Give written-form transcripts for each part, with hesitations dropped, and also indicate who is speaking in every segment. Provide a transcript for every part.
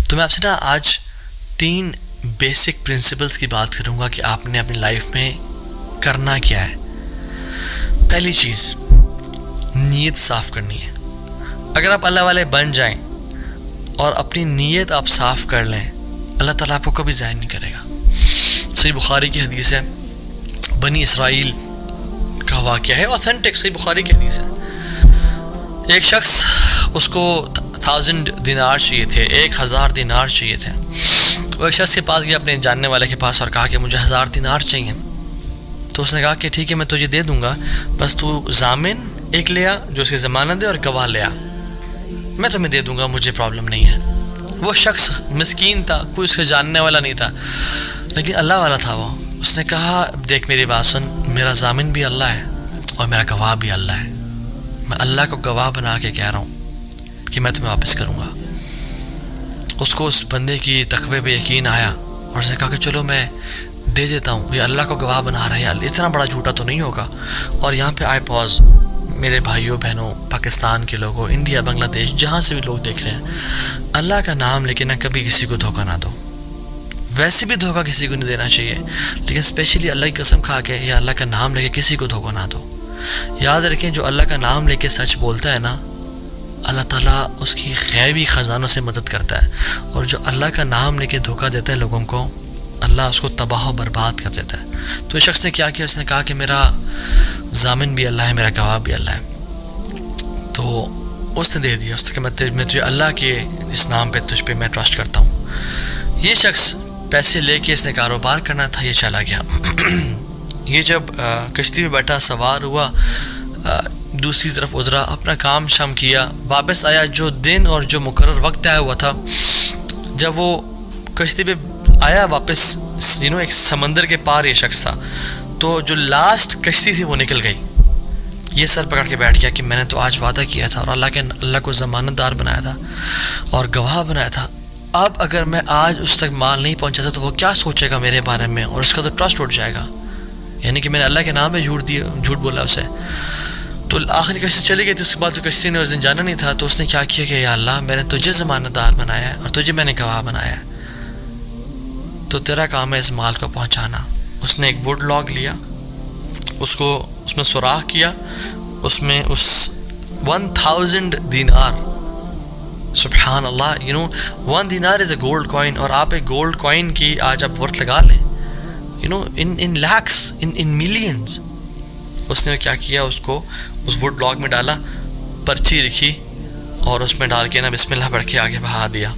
Speaker 1: تو میں آپ سے آج 3 بیسک پرنسپلز کی بات کروں گا کہ آپ نے اپنی لائف میں کرنا کیا ہے. پہلی چیز، نیت صاف کرنی ہے. اگر آپ اللہ والے بن جائیں اور اپنی نیت آپ صاف کر لیں، اللہ تعالیٰ آپ کو کبھی ضائع نہیں کرے گا. صحیح بخاری کی حدیث ہے، بنی اسرائیل کا واقعہ ہے، اوتھینٹک صحیح بخاری کی حدیث ہے. ایک شخص، اس کو 1000 دینار چاہیے تھے، 1000 دینار چاہیے تھے. وہ ایک شخص کے پاس گیا، اپنے جاننے والے کے پاس، اور کہا کہ مجھے 1000 دینار چاہیے. تو اس نے کہا کہ ٹھیک ہے، میں تجھے دے دوں گا، بس تو ضامن ایک لے آ جو اس کی ضمانت دے، اور گواہ لے آ، میں تمہیں دے دوں گا، مجھے پرابلم نہیں ہے. وہ شخص مسکین تھا، کوئی اس کے جاننے والا نہیں تھا، لیکن اللہ والا تھا وہ. اس نے کہا دیکھ میری بات سن، میرا ضامن بھی اللہ ہے اور میرا گواہ بھی اللہ ہے. میں اللہ کو گواہ بنا کے کہہ رہا ہوں کہ میں تمہیں واپس کروں گا. اس کو اس بندے کی تقوی پہ یقین آیا اور اس نے کہا کہ چلو میں دے دیتا ہوں، یہ اللہ کو گواہ بنا رہا ہے، اتنا بڑا جھوٹا تو نہیں ہوگا. اور یہاں پہ آئے پاز میرے بھائیوں بہنوں، پاکستان کے لوگوں، انڈیا، بنگلہ دیش، جہاں سے بھی لوگ دیکھ رہے ہیں، اللہ کا نام لے کے نہ کبھی کسی کو دھوکہ نہ دو. ویسے بھی دھوکہ کسی کو نہیں دینا چاہیے، لیکن اسپیشلی اللہ کی قسم کھا کے یا اللہ کا نام لے کے کسی کو دھوکہ نہ دو. یاد رکھیں، جو اللہ کا نام لے کے سچ بولتا ہے نا، اللہ تعالیٰ اس کی غیبی خزانوں سے مدد کرتا ہے. اور جو اللہ کا نام لے کے دھوکہ دیتا ہے لوگوں کو، اللہ اس کو تباہ و برباد کر دیتا ہے. تو اس شخص نے کیا کیا، اس نے کہا کہ میرا ضامن بھی اللہ ہے، میرا گواہ بھی اللہ ہے. تو اس نے دے دیا، اس نے کہ میں تجھے اللہ کے اس نام پہ، تجھ پہ میں ٹرسٹ کرتا ہوں. یہ شخص پیسے لے کے، اس نے کاروبار کرنا تھا، یہ چلا گیا. یہ جب کشتی پہ بیٹھا، سوار ہوا، دوسری طرف اترا، اپنا کام شام کیا، واپس آیا. جو دن اور جو مقرر وقت آیا ہوا تھا، جب وہ کشتی پہ آیا واپس، ایک سمندر کے پار یہ شخص تھا، تو جو لاسٹ کشتی تھی وہ نکل گئی. یہ سر پکڑ کے بیٹھ گیا کہ میں نے تو آج وعدہ کیا تھا اور اللہ کو ضمانت دار بنایا تھا اور گواہ بنایا تھا. اب اگر میں آج اس تک مال نہیں پہنچاتا تو وہ کیا سوچے گا میرے بارے میں، اور اس کا تو ٹرسٹ اٹھ جائے گا. یعنی کہ میں نے اللہ کے نام پہ جھوٹ بولا اسے. تو آخری کشتی چلی گئی تھی. اس کے بعد تو کشتی نے اس دن جانا نہیں تھا. تو اس نے کیا کیا کہ یا اللہ، میں نے تجھے ضمانت دار بنایا ہے اور تجھے میں نے گواہ بنایا ہے، تو تیرا کام ہے اس مال کو پہنچانا. اس نے ایک ووڈ لاگ لیا، اس میں سوراخ کیا، اس میں اس 1000 دینار، سبحان اللہ، 1 دینار از اے گولڈ کوائن. اور آپ ایک گولڈ کوائن کی آج آپ ورتھ لگا لیں، ان لیکس، ان ملینز. اس نے کیا کیا، اس کو اس ووڈ لاگ میں ڈالا، پرچی لکھی اور اس میں ڈال کے بسم اللہ پڑھ کے آگے بہا دیا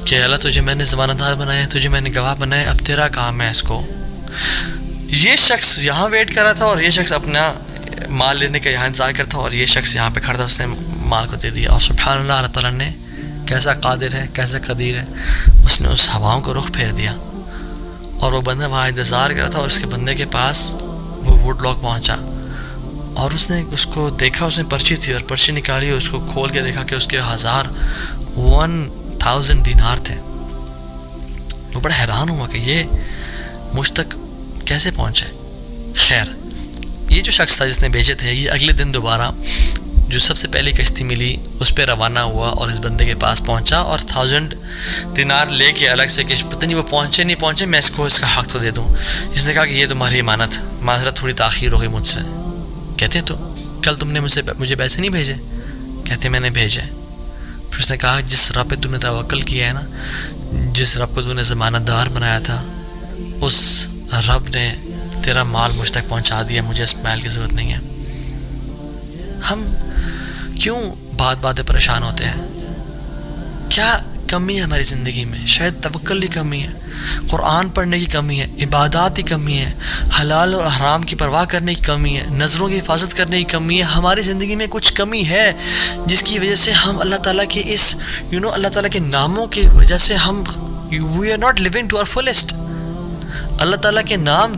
Speaker 1: کہ اللہ تجھے میں نے ضمانت دار بنایا ہے، تجھے میں نے گواہ بنایا، اب تیرا کام ہے اس کو. یہ شخص یہاں ویٹ کر رہا تھا اور یہ شخص اپنا مال لینے کا یہاں انتظار کرتا، اور یہ شخص یہاں پہ کھڑا تھا، اس نے مال کو دے دیا. اور سبحان اللہ، اللہ تعالیٰ نے کیسا قادر ہے، کیسا قدیر ہے، اس نے اس ہواؤں کو رخ پھیر دیا. اور وہ بندہ وہاں انتظار کر رہا تھا، اور اس کے بندے کے پاس وہ ووڈ لاگ پہنچا اور اس نے اس کو دیکھا. اس میں پرچی تھی اور پرچی نکالی، اس کو کھول کے دیکھا کہ اس کے 1000 دینار تھے. وہ بڑا حیران ہوا کہ یہ مجھ تک کیسے پہنچے. خیر، یہ جو شخص تھا جس نے بیچے تھے، یہ اگلے دن دوبارہ جو سب سے پہلی کشتی ملی اس پہ روانہ ہوا اور اس بندے کے پاس پہنچا اور 1000 دینار لے کے الگ سے کہ پتہ نہیں وہ پہنچے نہیں پہنچے، میں اس کو اس کا حق تو دے دوں. اس نے کہا کہ یہ تمہاری امانت، معذرت تھوڑی تاخیر ہو گئی مجھ سے. کہتے تو کل تم نے مجھے پیسے نہیں بھیجے؟ کہتے میں نے بھیجے. پھر اس نے کہا جس رب پہ تم نے توکل کیا ہے نا، جس رب کو تم نے ضمانت دار بنایا تھا، اس رب نے تیرا مال مجھ تک پہنچا دیا، مجھے اس مال کی ضرورت نہیں ہے. ہم کیوں بات پریشان ہوتے ہیں؟ کیا کمی ہے ہماری زندگی میں؟ شاید توکل کی کمی ہے، قرآن پڑھنے کی کمی ہے، عبادات کی کمی ہے، حلال اور حرام کی پرواہ کرنے کی کمی ہے، نظروں کی حفاظت کرنے کی کمی ہے. ہماری زندگی میں کچھ کمی ہے جس کی وجہ سے ہم اللہ تعالیٰ کے اللہ تعالیٰ کے ناموں کی وجہ سے ہم we are not living to our fullest. اللہ تعالیٰ کے نام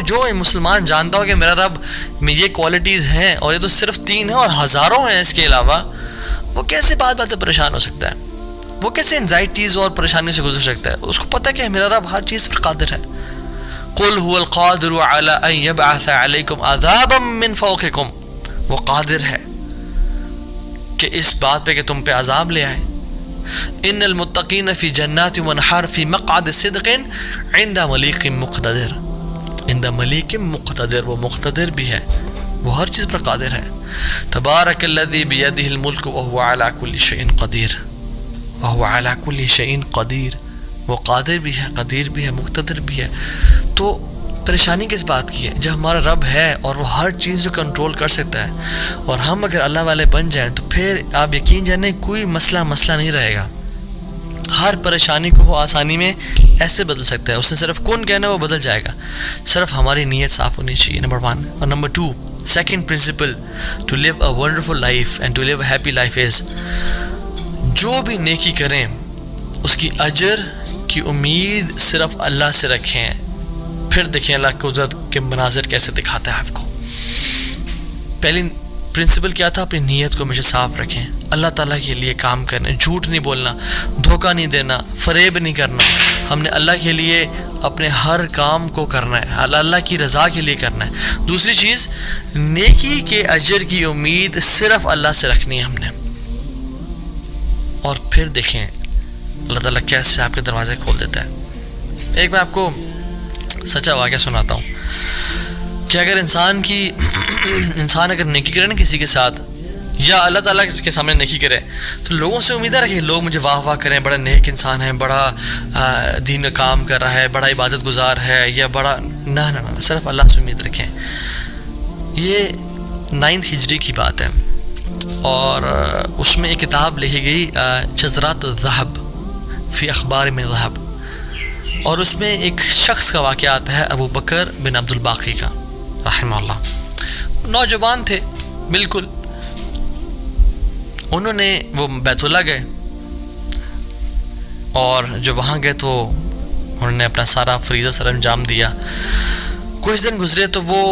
Speaker 1: جو مسلمان جانتا ہو کہ میرا رب میں یہ کوالٹیز ہیں اور یہ تو صرف 3 ہیں اور ہزاروں ہیں اس کے علاوہ، وہ کیسے بات پریشان ہو سکتا ہے؟ وہ کیسے انزائٹیز اور پریشانی سے گزر سکتا ہے؟ اس کو پتہ کہ میرا رب ہر چیز پر قادر ہے. قل هو القادر على ان يبعث عليكم عذابا من فوقكم. وہ قادر ہے کہ اس بات پہ کہ تم پہ عذاب لے آئے. ان المتقین فی جنات و نہر فی مقعد صدق عند ملیک مقتدر. عند ملیک مقتدر، وہ مقتدر بھی ہے، وہ ہر چیز پر قادر ہے. تبارک الذی بیدہ الملک وہو علی کل شیء قدیر. وہو علی کل شیء قدیر، وہ قادر بھی ہے، قدیر بھی ہے، مقتدر بھی ہے. تو پریشانی کس بات کی ہے؟ جب ہمارا رب ہے اور وہ ہر چیز کو کنٹرول کر سکتا ہے، اور ہم اگر اللہ والے بن جائیں تو پھر آپ یقین جانیں کوئی مسئلہ نہیں رہے گا. ہر پریشانی کو وہ آسانی میں ایسے بدل سکتا ہے. اس نے صرف کون کہنا وہ بدل جائے گا، صرف ہماری نیت صاف ہونی چاہیے. نمبر 1. اور number 2، second principle to live a wonderful life and to live a happy life is, جو بھی نیکی کریں اس کی اجر کی امید صرف اللہ سے رکھیں. پھر دیکھیں اللہ کی قدرت کے مناظر کیسے دکھاتا ہے آپ کو. پہلی پرنسپل کیا تھا؟ اپنی نیت کو ہمیشہ صاف رکھیں، اللہ تعالیٰ کے لیے کام کرنا، جھوٹ نہیں بولنا، دھوکہ نہیں دینا، فریب نہیں کرنا. ہم نے اللہ کے لیے اپنے ہر کام کو کرنا ہے، اللہ کی رضا کے لیے کرنا ہے. دوسری چیز، نیکی کے اجر کی امید صرف اللہ سے رکھنی ہے ہم نے. اور پھر دیکھیں اللہ تعالیٰ کیسے آپ کے دروازے کھول دیتا ہے. ایک میں آپ کو سچا واقعہ سناتا ہوں کہ اگر انسان اگر نیکی کرے نا کسی کے ساتھ، یا اللہ تعالیٰ کے سامنے نیکی کرے، تو لوگوں سے امیدیں رکھیں لوگ مجھے واہ واہ کریں، بڑا نیک انسان ہے، بڑا دین کا کام کر رہا ہے، بڑا عبادت گزار ہے، یا بڑا نہ صرف اللہ سے امید رکھیں. یہ 9 ہجری کی بات ہے، اور اس میں ایک کتاب لکھی گئی جزرات الذہب فی اخبار من ذہب، اور اس میں ایک شخص کا واقعہ آتا ہے، ابو بکر بن عبد الباقی کا رحمہ اللہ. نوجوان تھے بالکل. انہوں نے وہ بیت اللہ گئے، اور جب وہاں گئے تو انہوں نے اپنا سارا فریضہ سر انجام دیا. کچھ دن گزرے تو وہ